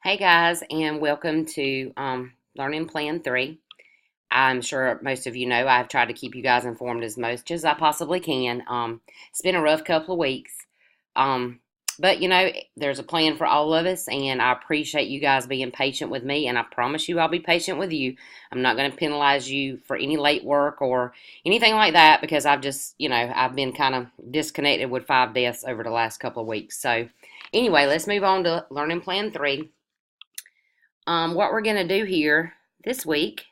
Hey guys, and welcome to Learning Plan 3. I'm sure most of you know I've tried to keep you guys informed as much as I possibly can. It's been a rough couple of weeks, um, but there's a plan for all of us, and I appreciate you guys being patient with me, and I promise you I'll be patient with you. I'm not going to penalize you for any late work or anything like that because I've been kind of disconnected with 5 deaths over the last couple of weeks. So, anyway, let's move on to Learning Plan 3. What we're going to do here this week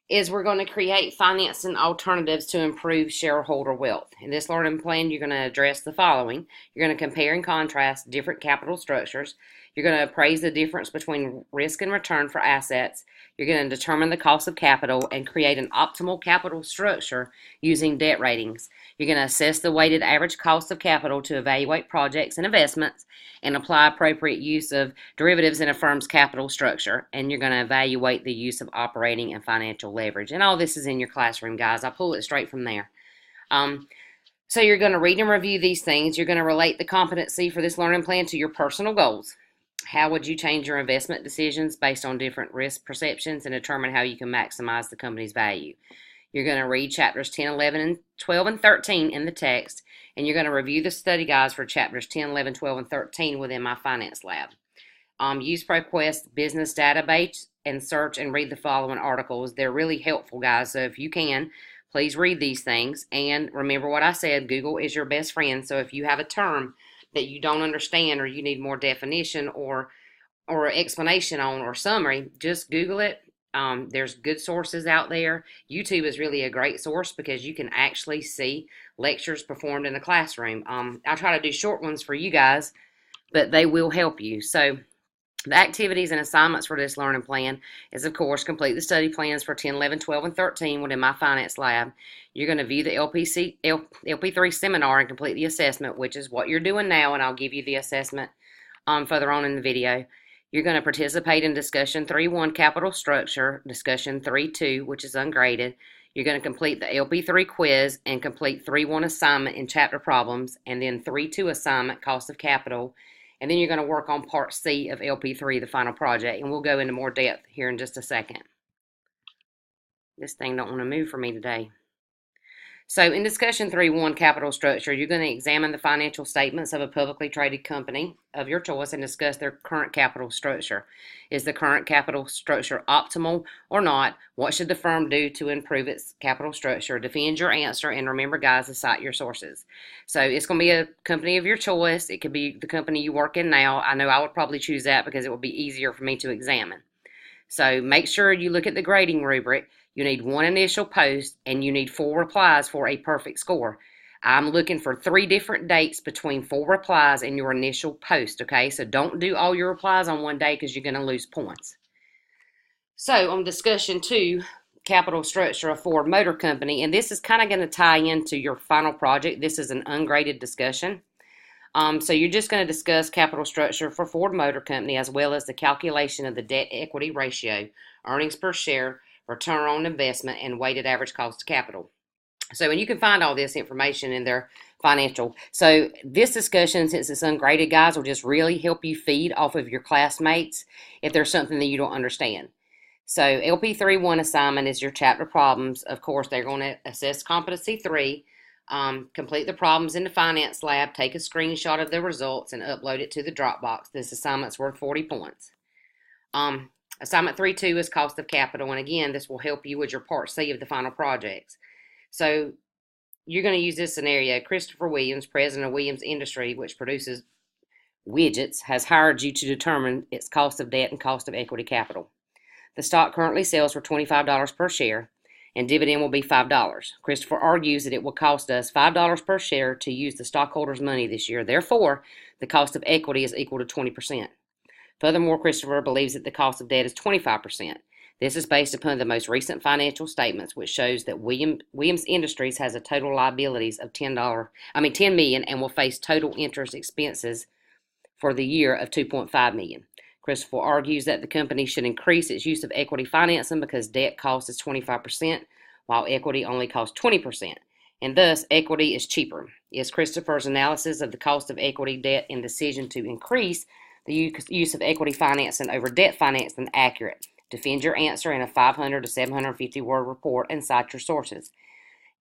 is we're going to create financing alternatives to improve shareholder wealth. In this learning plan, you're going to address the following. You're going to compare and contrast different capital structures. You're going to appraise the difference between risk and return for assets. You're going to determine the cost of capital and create an optimal capital structure using debt ratings. You're going to assess the weighted average cost of capital to evaluate projects and investments and apply appropriate use of derivatives in a firm's capital structure. And you're going to evaluate the use of operating and financial leverage. And all this is in your classroom, guys. I pull it straight from there. So you're going to read and review these things. You're going to relate the competency for this learning plan to your personal goals. How would you change your investment decisions based on different risk perceptions and determine how you can maximize the company's value? You're going to read chapters 10, 11, and 12, and 13 in the text, and you're going to review the study guides for chapters 10, 11, 12, and 13 within my finance lab. Use ProQuest Business Database and search and read the following articles. They're really helpful, guys, so if you can, please read these things. And remember what I said, Google is your best friend, so if you have a term that you don't understand or you need more definition or explanation on or summary, just Google it. There's good sources out there. YouTube is really a great source because you can actually see lectures performed in a classroom. I try to do short ones for you guys, but they will help you. So the activities and assignments for this learning plan is, of course, complete the study plans for 10, 11, 12, and 13 within my finance lab. You're going to view the LP3 seminar and complete the assessment, which is what you're doing now, and I'll give you the assessment further on in the video. You're going to participate in discussion 3.1 capital structure, discussion 3.2, which is ungraded. You're going to complete the LP3 quiz and complete 3.1 assignment in chapter problems, and then 3.2 assignment cost of capital. And then you're going to work on part C of LP3, the final project, and we'll go into more depth here in just a second. This thing don't want to move for me today. So in discussion 3.1 capital structure, you're going to examine the financial statements of a publicly traded company of your choice and discuss their current capital structure. Is the current capital structure optimal or not? What should the firm do to improve its capital structure? Defend your answer, and remember, guys, to cite your sources. So it's going to be a company of your choice. It could be the company you work in now. I know I would probably choose that because it would be easier for me to examine. So make sure you look at the grading rubric. You need 1 initial post, and you need 4 replies for a perfect score. I'm looking for 3 different dates between 4 replies and your initial post, okay? So don't do all your replies on one day because you're going to lose points. So on discussion 2, capital structure of Ford Motor Company, and this is kind of going to tie into your final project. This is an ungraded discussion. So you're just going to discuss capital structure for Ford Motor Company as well as the calculation of the debt-equity ratio, earnings per share, return on investment, and weighted average cost of capital. So, and you can find all this information in their financial. So this discussion, since it's ungraded, guys, will just really help you feed off of your classmates if there's something that you don't understand. So LP3.1 assignment is your chapter problems. Of course, they're going to assess competency 3, complete the problems in the finance lab, take a screenshot of the results, and upload it to the Dropbox. This assignment's worth 40 points. Assignment 3.2 is cost of capital, and again, this will help you with your part C of the final projects. So you're going to use this scenario. Christopher Williams, president of Williams Industry, which produces widgets, has hired you to determine its cost of debt and cost of equity capital. The stock currently sells for $25 per share, and dividend will be $5. Christopher argues that it will cost us $5 per share to use the stockholders' money this year. Therefore, the cost of equity is equal to 20%. Furthermore, Christopher believes that the cost of debt is 25%. This is based upon the most recent financial statements, which shows that Williams Industries has a total liabilities of $10 million and will face total interest expenses for the year of $2.5 million. Christopher argues that the company should increase its use of equity financing because debt cost is 25%, while equity only costs 20%, and thus equity is cheaper. Is Christopher's analysis of the cost of equity, debt, and decision to increase the use of equity financing over debt financing accurate. Defend your answer in a 500 to 750 word report and cite your sources.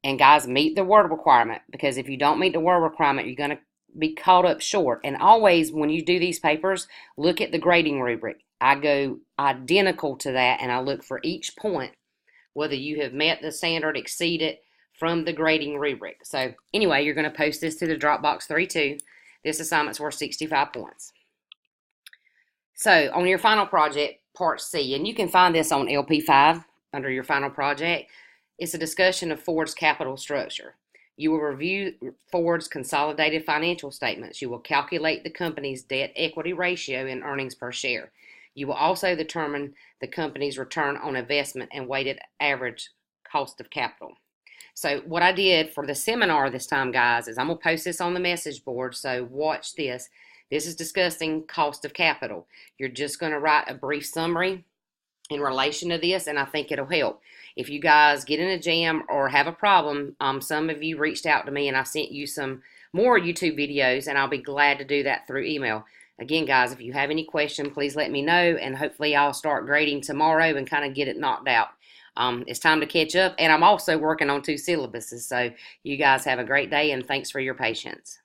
And guys, meet the word requirement, because if you don't meet the word requirement, you're going to be caught up short. And always, when you do these papers, look at the grading rubric. I go identical to that, and I look for each point, whether you have met the standard, exceeded from the grading rubric. So anyway, you're going to post this to the Dropbox 3-2. This assignment's worth 65 points. So on your final project, Part C, and you can find this on LP5 under your final project, it's a discussion of Ford's capital structure. You will review Ford's consolidated financial statements. You will calculate the company's debt equity ratio and earnings per share. You will also determine the company's return on investment and weighted average cost of capital. So what I did for the seminar this time, guys, is I'm going to post this on the message board, so watch this. This is discussing cost of capital. You're just going to write a brief summary in relation to this, and I think it'll help. If you guys get in a jam or have a problem, some of you reached out to me and I sent you some more YouTube videos, and I'll be glad to do that through email. Again, guys, if you have any question, please let me know, and hopefully I'll start grading tomorrow and kind of get it knocked out. It's time to catch up, and I'm also working on 2 syllabuses, so you guys have a great day, and thanks for your patience.